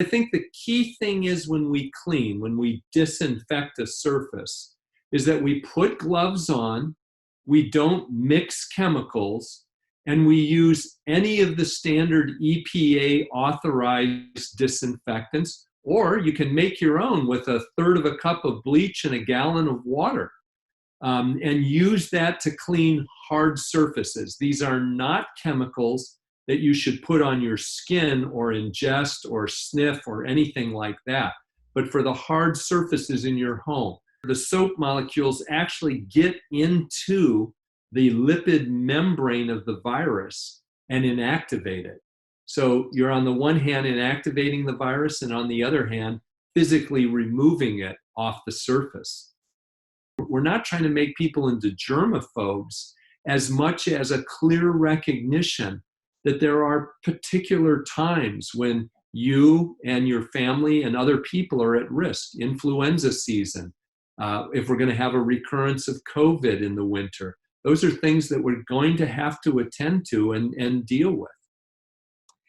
I think the key thing is when we clean, when we disinfect a surface, is that we put gloves on, we don't mix chemicals, and we use any of the standard EPA authorized disinfectants, or you can make your own with a third of a cup of bleach and a gallon of water, and use that to clean hard surfaces. These are not chemicals that you should put on your skin or ingest or sniff or anything like that, but for the hard surfaces in your home. The soap molecules actually get into the lipid membrane of the virus and inactivate it. So you're on the one hand inactivating the virus, and on the other hand, physically removing it off the surface. We're not trying to make people into germaphobes as much as a clear recognition that there are particular times when you and your family and other people are at risk. Influenza season, if we're going to have a recurrence of COVID in the winter, those are things that we're going to have to attend to and deal with.